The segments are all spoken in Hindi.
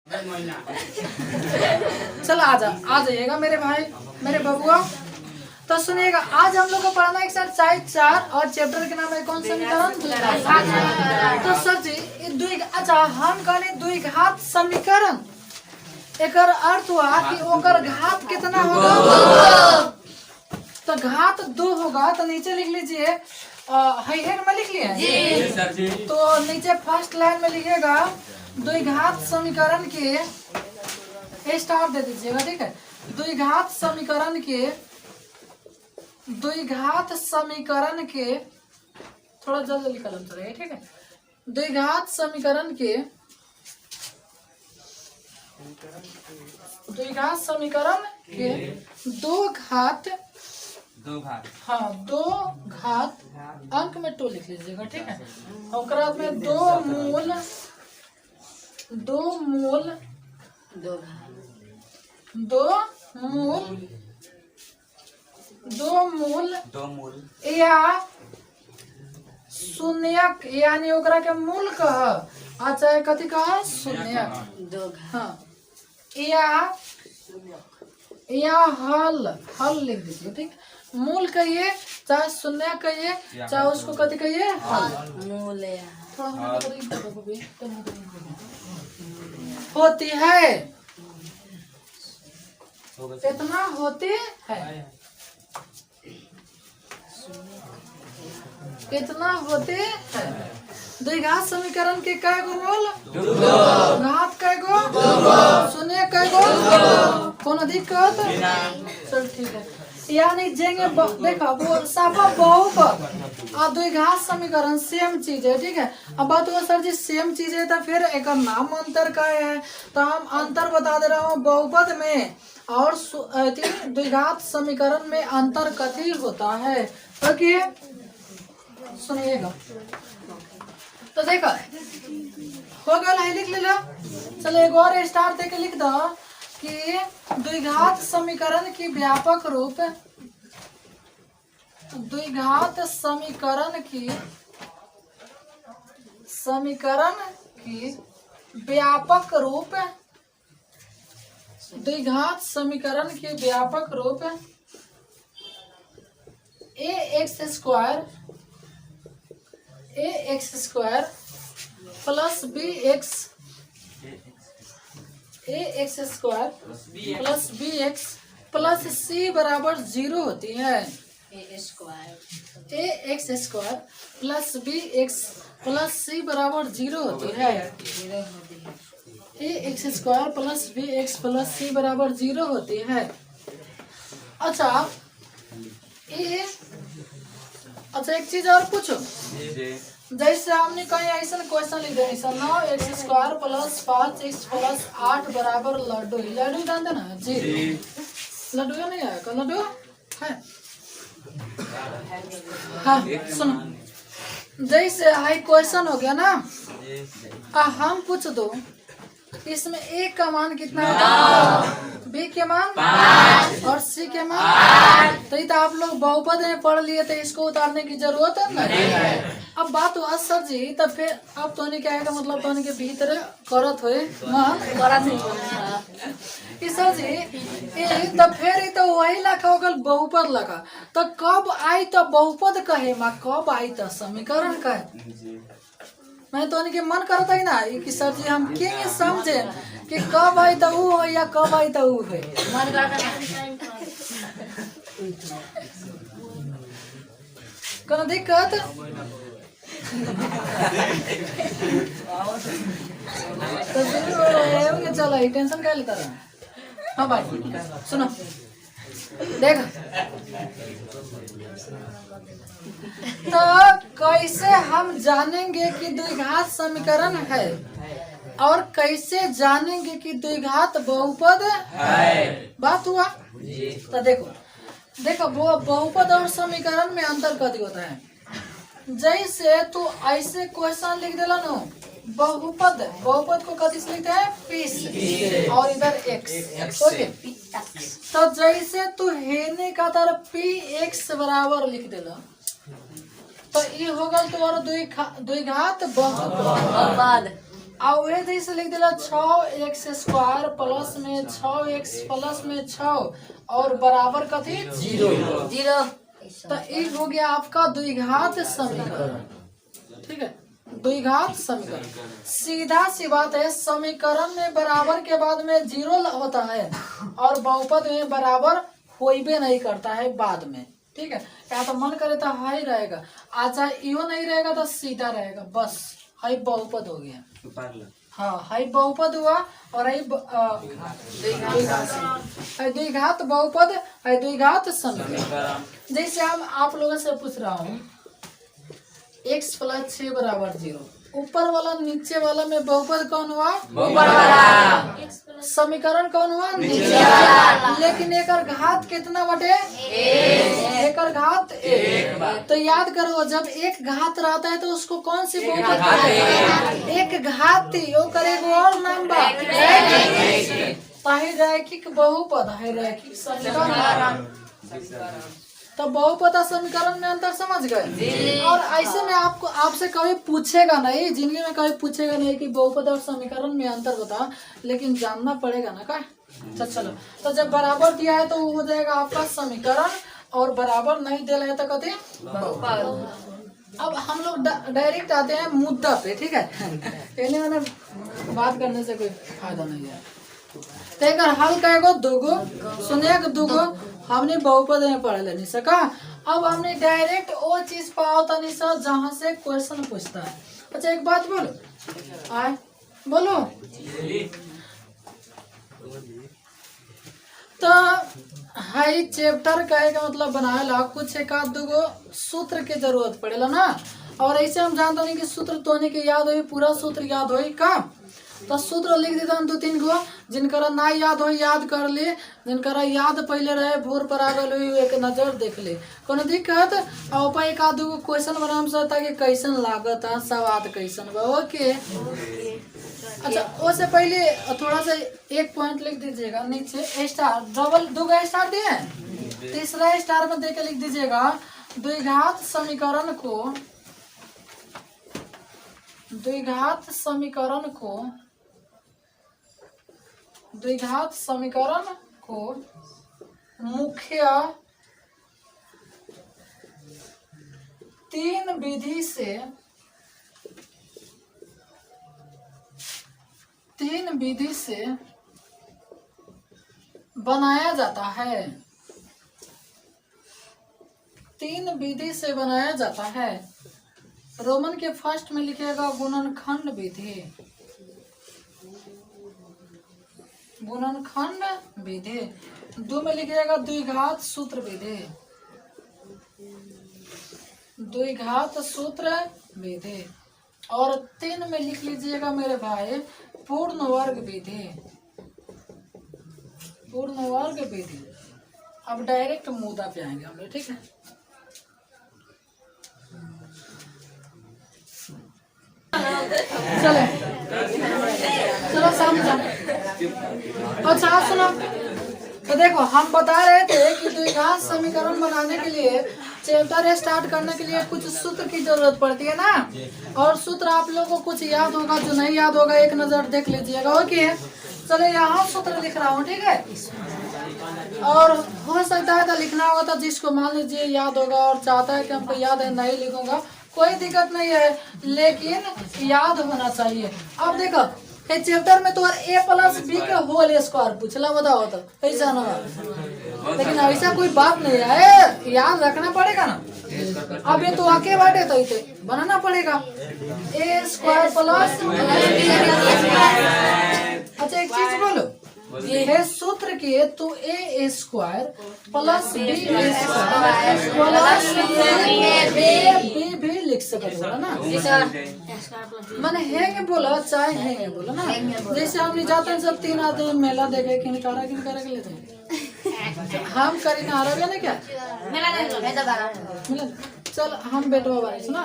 चलो आ जाइएगा मेरे भाई मेरे बबुआ। तो सुनिएगा, आज हम लोग को पढ़ना है एक्सरसाइज 4 और चैप्टर के नाम है कौन समीकरण। तो सर जी अच्छा हम कहने द्विघात समीकरण एक अर्थ हुआ कि ओकर घात कितना होगा। तो घात 2 होगा। तो नीचे लिख लीजिए, हेड में लिख लिए। तो नीचे फर्स्ट लाइन में लिखिएगा द्विघात समीकरण के स्टार दे दीजिएगा, ठीक है। द्विघात समीकरण के थोड़ा जल्दी कलम चलेगा, ठीक है। द्विघात समीकरण के दो घात हाँ 2 घात अंक में 2 लिख लीजिएगा, ठीक है। और में दो मूल या शून्यक यानी ओकरा के मूल कह चाहे कथी कह शून्यक, हाँ या हल लिख दीजिए, ठीक। मूल कहिए चाहे शून्य कहिए चाहे उसको कथी कहिए हल। मूल होती है, इतना होती है, कितना होते हैं। द्विघात समीकरण के कई गो मूल, घात कई गो, शून्य कई गो, कोनो दिक्कत चल ठीक है। यानी जेंगे देखा वो साफा बहुपद और द्विघात समीकरण सेम चीज है, ठीक है। अब बात हुआ सर जी सेम चीज है तो फिर एक नाम अंतर का है। तो हम अंतर बता दे रहा हूँ, बहुपद में और द्विघात समीकरण में अंतर कथी होता है। ओके सुनिएगा, तो देखा हो गया है, लिख ले। चलो एक और स्टार दे के लिख दो कि द्विघात समीकरण की व्यापक रूप, द्विघात समीकरण की व्यापक रूप, द्विघात समीकरण की व्यापक रूप ax square plus bx plus c बराबर 0 होती है। ax square plus bx plus c बराबर 0 होती है। ax square plus bx plus c बराबर 0 होती है। अच्छा एक चीज और पूछो, जैसे हमने कहीं ऐसा क्वेश्चन लिख दिया 9x square plus 5x plus 8 बराबर लड्डू। लड्डू जानते ना जी, लड्डू नहीं है का लड्डू है। हाँ सुनो, जैसे हाई क्वेश्चन हो गया ना, हम पूछ दो इसमें a का मान कितना है, b के मान 5 और c के मान। तो ये तो आप लोग बहुपद में पढ़ लिए, तो इसको उतारने की जरूरत है ना। अब बात हुआ सर जी, तो फिर अब तो क्या है मतलब तो के भीतर करत हुए मान सर जी तो फिर तो वही लखा होगा बहुपद लखा। तो कब आई तो बहुपद कहे माँ, कब आई तो समीकरण कहे। मैं तो उनके मन करता है ना कि सर जी हम क्यों समझे कि कब आई तो वो है या कब आई तो वो है। मन कोनो दिक्कत तो चलो टेंशन क्या लेता रहा। हाँ भाई सुनो देख, तो कैसे हम जानेंगे कि द्विघात समीकरण है और कैसे जानेंगे कि द्विघात बहुपद है। बात हुआ। तो देखो वो बहुपद और समीकरण में अंतर कथी होता है। जैसे तू ऐसे क्वेश्चन लिख देला नो, बहुपद को कथी से लिखते हैं p से और इधर x, ओके। तो जैसे तू हेने का तरफ px बराबर लिख देला, तो ये होगा तुम्हारा द्विघात बहुपद। अब वे जैसे लिख दिला 6x² प्लस में 6x प्लस में 6 और बराबर कथी 0। तो ये हो गया आपका द्विघात समीकरण। ठीक है, द्विघात समीकरण सीधा सी बात है। समीकरण में बराबर के बाद में 0 होता है और बहुपद में बराबर होइबे नहीं करता है बाद में। ठीक है, या तो मन करे तो हाई रहेगा, अच्छा यो नहीं रहेगा तो सीधा रहेगा, बस हाई बहुपद हो गया। हाँ, हाई बहुपद हुआ और हाई द्विघात बहुपद, हाई द्विघात समीकरण। जैसे हम आप लोगों से पूछ रहा हूँ x + 6 = 0, ऊपर वाला नीचे वाला में बहुपद कौन हुआ? ऊपर वाला। समीकरण कौन हुआ? नीचे वाला। लेकिन एक घात कितना बटे? एक घात 1। तो याद करो जब एक घात रहता है तो उसको कौन सी बहुपद कहते हैं? एक घात यो करेगा और नाम बात रैखिक बहुपद है, रैखिक समीकरण। तो बहुपद समीकरण में अंतर समझ गए। और ऐसे में आपको आपसे कभी पूछेगा नहीं, जिंदगी में कभी पूछेगा नहीं कि बहुपद और समीकरण में अंतर बता, लेकिन जानना पड़ेगा ना का। तो चलो, तो जब बराबर दिया है तो वो हो जाएगा आपका समीकरण, और बराबर नहीं दिया है तो कहते बहुपद। अब हम लोग डायरेक्ट आते हैं मुद्दा पे। ठीक है, यानी मैंने बात करने से कोई फायदा नहीं है। तो एक हल कहेगो दूगो, सुनिए दूगो हमने बहुपद में पढ़ लेनी सका। अब हमने डायरेक्ट वो चीज पाओ तनी सा जहाँ से क्वेश्चन पूछता है। अच्छा एक बात बोलो, आए बोलो। तो हाई चैप्टर कहे का मतलब बनाए ला कुछ एक आध दूगो सूत्र के जरूरत पड़ेला ना। और ऐसे हम जानते नहीं कि सूत्र तो नहीं के याद हो, पूरा सूत्र याद हो का। तो सूत्र लिख देता 2-3 गो, जिनकरा ना याद हो याद कर ले, जिनकरा याद पहले रहे भोर पर आ गए एक नजर देख ले, कोनो दिक्कत। और एक आध गो क्वेश्चन बनाम से ताकि कैसन लागत है, सवाद कैसन बा। ओके अच्छा, उससे पहले थोड़ा सा एक पॉइंट लिख दीजिएगा नीचे, स्टार डबल 2 स्टार दिए, तीसरा स्टार में देके लिख दीजिएगा द्विघात समीकरण को, द्विघात समीकरण को मुख्य 3 विधि से बनाया जाता है। 3 विधि से बनाया जाता है। रोमन के फर्स्ट में लिखेगा गुणनखंड विधि, गुणनखंड विधि। 2 में लिखिएगा द्विघात सूत्र विधि, द्विघात सूत्र विधि। और 3 में लिख लीजिएगा मेरे भाई पूर्ण वर्ग विधि, पूर्ण वर्ग विधि। अब डायरेक्ट मुद्दा पे आएंगे हम लोग। ठीक है, चले चलो सामने। अच्छा सुनो, तो देखो हम बता रहे थे कि द्विघात समीकरण बनाने के लिए चैप्टर स्टार्ट करने के लिए कुछ सूत्र की जरूरत पड़ती है ना। और सूत्र आप लोगों को कुछ याद होगा, जो नहीं याद होगा एक नजर देख लीजिएगा। ओके चलो यहाँ सूत्र लिख रहा हूँ। ठीक है, और हो सकता है तो लिखना होगा तो जिसको मान लीजिए याद होगा और चाहता है कि हमको याद है नहीं लिखूंगा, कोई दिक्कत नहीं है, लेकिन याद होना चाहिए। अब देखो इस चैप्टर में तो a+b का होल स्क्वायर पूछला, बताओ तो ऐसा ना, लेकिन ऐसा कोई बात नहीं है, याद रखना पड़ेगा ना। अब ये तो आके बाटे तो इसे बनाना पड़ेगा a² + अच्छा एक चीज बोलो, ये है सूत्र के तो a² + b² भी लिख सकते हो ना। मैंने हैंगे बोला चाहे हैंगे बोला ना। जैसे हम नहीं जाते हैं सब 3 आदमी मेला देखे किनकारा के लेते हैं, हम करीना आ रहे ना क्या मेला। चल हम बेटवा बारिश ना,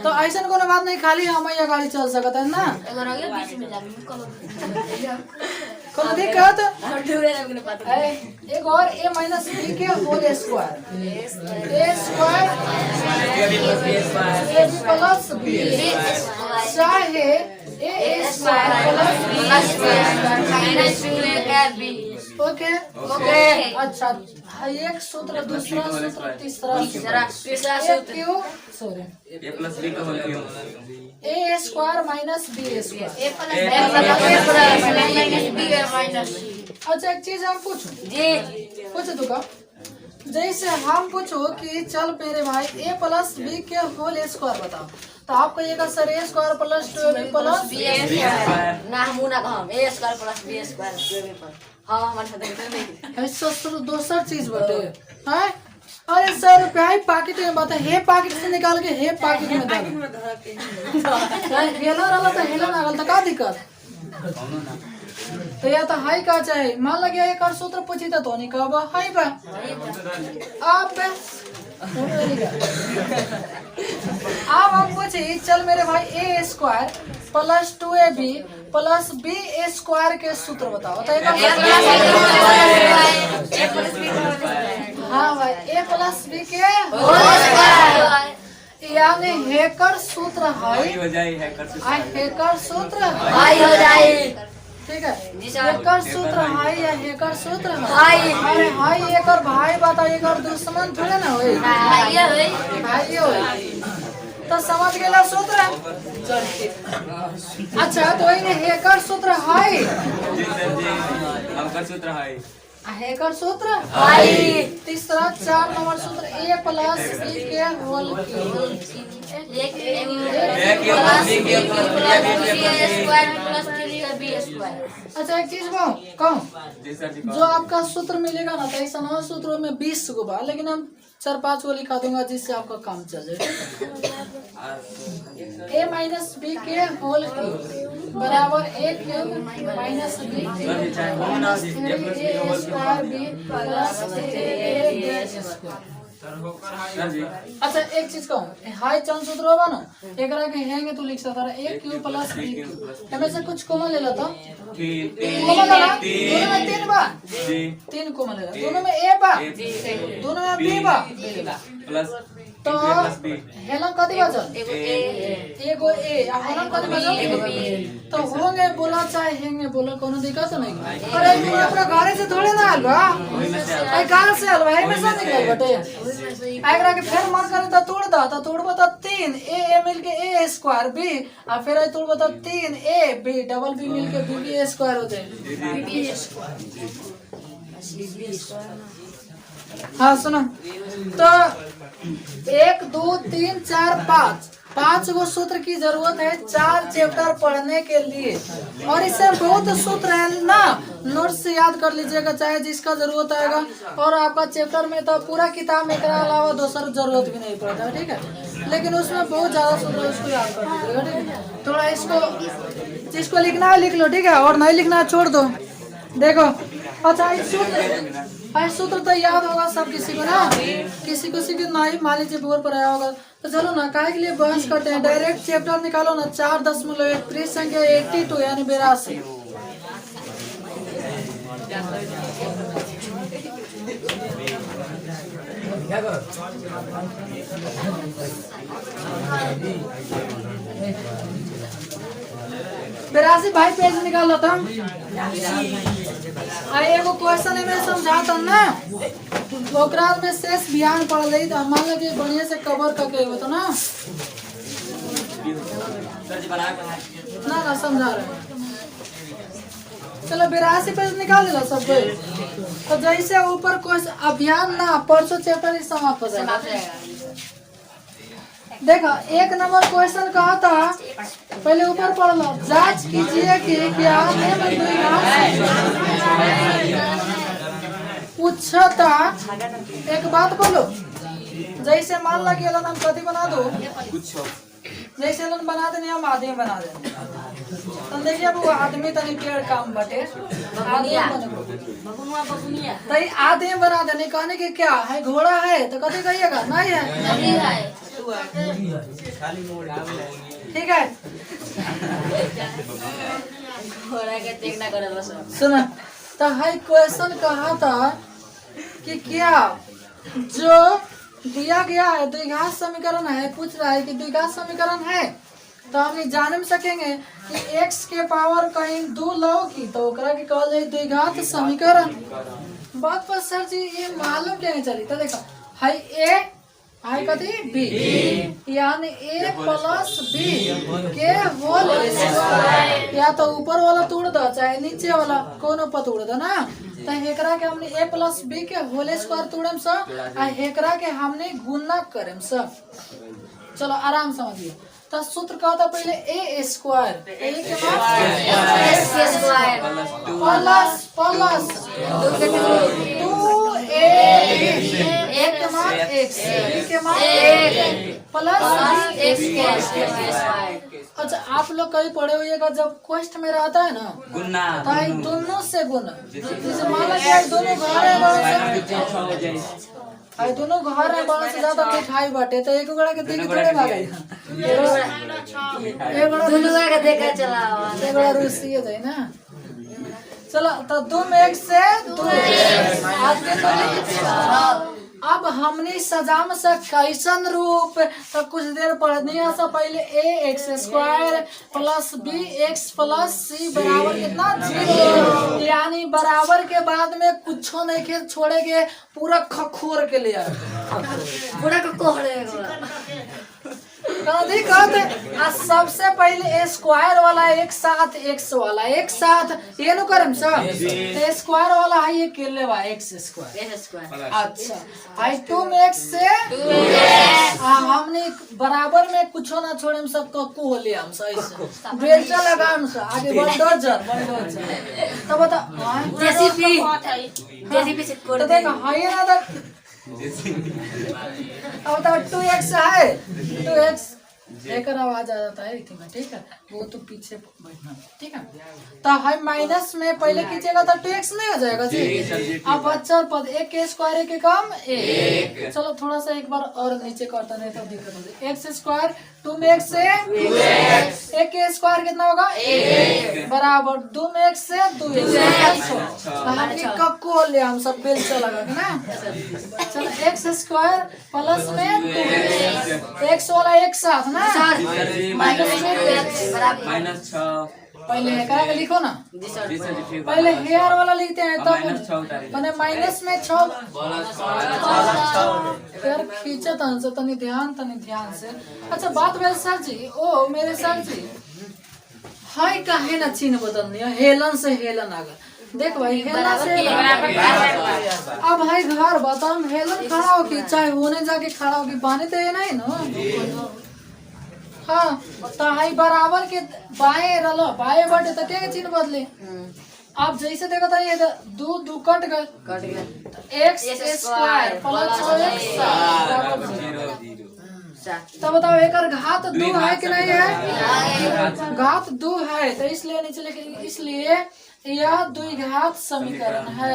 तो ऐसा कोनो बात नहीं, खाली हम या गाड़ी चल सकता है ना, कोनो दिक्कत। एक और a - b के होल स्क्वायर, a² + b, चाहे a square plus minus 2ab। Okay okay. अच्छा एक सूत्र, दूसरा सूत्र, तीसरा तीसरा सूत्र सूत्र क्यों सॉरी a plus b का whole cube a square minus b square. a plus minus b minus c। अच्छा एक चीज हम पूछूं, जी पूछ दूंगा। जैसे हम पूछो कि चल मेरे भाई ए प्लस बी के होल स्क्वायर बताओ, तो आप कहिएगा sir a square plus 2ab plus b square ना हम ना कहम a square plus b square पर। हां हमारे साथ नहीं ऐसा तो दूसरा चीज बटे हैं। अरे सर भाई पॉकेट में बात है, हे पॉकेट से निकाल के हे पॉकेट में डाल हेलर वाला तो हेलर ना गलत का दिक्कत तो या तो हाई का चाहे मान लगे एक और सूत्र पूछी तो नहीं कहबा हाई बा आप अब हम पूछे चल मेरे भाई a square plus 2ab plus b square के सूत्र बताओ तो हाँ भाई ए प्लस बी के यानी हेकर सूत्र हो जाए हैकर से हेकर सूत्र हाई हो जाए। ठीक है जी सर। हेकर सूत्र हाई या हेकर सूत्र हाई। अरे हाई एकर भाई बता एकर दुश्मन थोड़े ना होई हाई है भाई होई तो समझ गेला सूत्र। अच्छा तो इने हेकर सूत्र हाई जी सर जी हमका सूत्र है हेकर सूत्र हाई। तीसरा 4 नंबर सूत्र ए प्लस बी के होल अच्छा एक चीज कहूं जी सर जी जो आपका सूत्र मिलेगा ना तो ऐसा ना सूत्रों में 20 गो बा, लेकिन हम 4-5 गो लिखा दूंगा जिससे आपका काम चल जाए। ए माइनस बी के होल क्यूब बराबर a cube minus b minus 3a square b plus 3a square. Sir ji अच्छा एक चीज कहूं हाई चंद सूत्र होगा ना एकरा के हेंगे तू लिख सकता है ए क्यूब प्लस बी क्यूब एमे से कुछ कॉमन ले लेता कॉमन लेला दोनों में 3 बा जी 3 कॉमन लेला दोनों में ए बा दोनों में बी बा प्लस तो प्लस बी हेलन कथी बचल एगो ए आ हेलन कथी बचल तो होंगे बोला चाहे हेंगे बोला कोनो दिक्कत नहीं। अरे तू अपना घर से थोड़े ना आल बा आई घर से आल बा में से निकल बटे एकरा के फिर मन करे तो तोड़ दा तो तोड़ बता 3 ए मिल के ए स्क्वायर बी आ फिर आई तोड़ बता 3 ए बी डबल बी मिल के बी स्क्वायर हो जाए बी स्क्वायर। हाँ सुनो तो 1 2 3 4 5 गो सूत्र की जरूरत है 4 चैप्टर पढ़ने के लिए और इससे बहुत सूत्र है ना नोट से याद कर लीजिएगा चाहे जिसका जरूरत आएगा और आपका चैप्टर में तो पूरा किताब में के अलावा दूसरा जरूरत भी नहीं पड़ता है। ठीक है लेकिन उसमें बहुत ज्यादा सूत्र है उसको याद कर लीजिएगा। ठीक है थोड़ा इसको जिसको लिखना है लिख लो ठीक है और नहीं लिखना है छोड़ दो। देखो अच्छा इस सूत्र तो याद होगा सब किसी को ना किसी नहीं मान लीजिए बोर्ड पर आया होगा तो चलो ना काहे के लिए बहस करते हैं डायरेक्ट चैप्टर निकालो ना 4.1 पृष्ठ संख्या 82 यानी 82। बेरासी भाई पेज निकाल लो तुम एगो क्वेश्चन में समझाता ना ओकरा में शेष बयान पढ़ ली तो मान लो कि बढ़िया से कवर करके बता ना ना समझा रहे। चलो 82 पेज निकाल लो सब कोई तो जैसे ऊपर क्वेश्चन अभियान ना परसों चैप्टर ही समाप्त हो जाएगा। देखो 1 नंबर क्वेश्चन कहा था पहले ऊपर पढ़ लो जांच कीजिए कि क्या पूछता एक बात बोलो जैसे मान ला कि हम कथी बना दो जैसे बना देने हम आदमी बना देने तो देखिए वो आदमी तनी पेड़ काम बटे आदमी बना देने कहने के क्या है घोड़ा है तो कथी कहिएगा नहीं है ठीक है सुना तो हाई क्वेश्चन कहा था कि क्या जो दिया गया है द्विघात समीकरण है पूछ रहा है कि द्विघात समीकरण है तो हम जान सकेंगे कि x के पावर कहीं 2 लो की तो ओकरा के कहल जाए द्विघात समीकरण। बात पर सर जी ये मालूम क्या चली तो देखो हाई a हाई कथी b यानी a प्लस b के होल स्क्वायर या तो ऊपर वाला तोड़ दो चाहे नीचे वाला कोनो पर तोड़ दो ना। तो हेकरा के हमने a प्लस b के होल स्क्वायर तोड़म सब आ हेकरा के हमने गुणा करम सब। चलो आराम समझिए तो सूत्र कहता पहले a स्क्वायर a के बाद प्लस प्लस 2a एक के बाद x के बाद प्लस x। अच्छा आप लोग कभी पढ़े हुए जब क्वेश्चन में रहता है ना गुना तो ये दोनों से गुना जैसे मान लो कि दोनों घर है आई दोनों घर है बड़ा से ज्यादा मिठाई बाटे तो एक गोड़ा के देख थोड़े भागे एक गोड़ा दुनुआ के देखे चला एक गोड़ा रूसी हो जाए ना। चलो तो 2 में 1 से 2 आगे तो अब हमने सजाम से कैसन रूप तो कुछ देर पढ़ने से पहले a x square plus b x plus c बराबर कितना 0 यानी बराबर के बाद में कुछ नहीं के छोड़े के पूरा खखोर के लिए पूरा को कोहरे कभी कहते सबसे पहले a स्क्वायर वाला एक साथ x वाला एक साथ ये नु करम सब तो स्क्वायर वाला है ये के लेवा x स्क्वायर। अच्छा आई 2 में x से हमने बराबर में कुछ ना छोड़े हम सबको को ले हम सही बेलचा लगा हम सब आगे बंडोजर तो बता जेसीबी से कोड तो देखो हां ये ना अब तो 2x है 2x लेकर आवाज आ जाता है इतनी में ठीक है वो तो पीछे बैठना ठीक है। तो हाई माइनस में पहले कीजिएगा तो 2x नहीं हो जाएगा जी। अब बच्चा पद एक के स्क्वायर के कम एक चलो थोड़ा सा एक बार और नीचे करता नहीं तो दिक्कत होगी x स्क्वायर 2 में 1 से एक के स्क्वायर कितना होगा 1 बराबर 2 में 1 से 2 हमने कक्को ले हम सब बेलचा लगा के ना। चलो x स्क्वायर प्लस में 2 x वाला एक साथ ना माइनस 6 पहले करा के लिखो ना पहले हेयर वाला लिखते हैं तब मैंने माइनस में 6 यार खींचा था तनी ध्यान से। अच्छा बात मेरे सर जी ओ मेरे सर जी हाय काहे ना चिन्ह बदल दिया हेलन से हेलन आ गया देख भाई हेलन से अब भाई घर बता हम हेलन खड़ा हो कि चाहे होने जाके खड़ा हो कि पानी तो ये नहीं ना हाँ तो हाई बराबर के बाएं रलो बाएं बटे तो क्या चिन्ह बदले आप जैसे देखो था ये 2 कट गए x स्क्वायर प्लस 6x तो बताओ एक घात 2 है कि नहीं है घात 2 है तो इसलिए नीचे लिखेंगे इसलिए यह द्विघात समीकरण है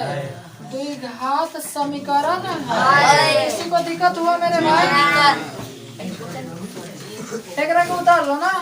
द्विघात समीकरण है। किसी को दिक्कत हुआ मेरे भाई एक रंग उतार लो ना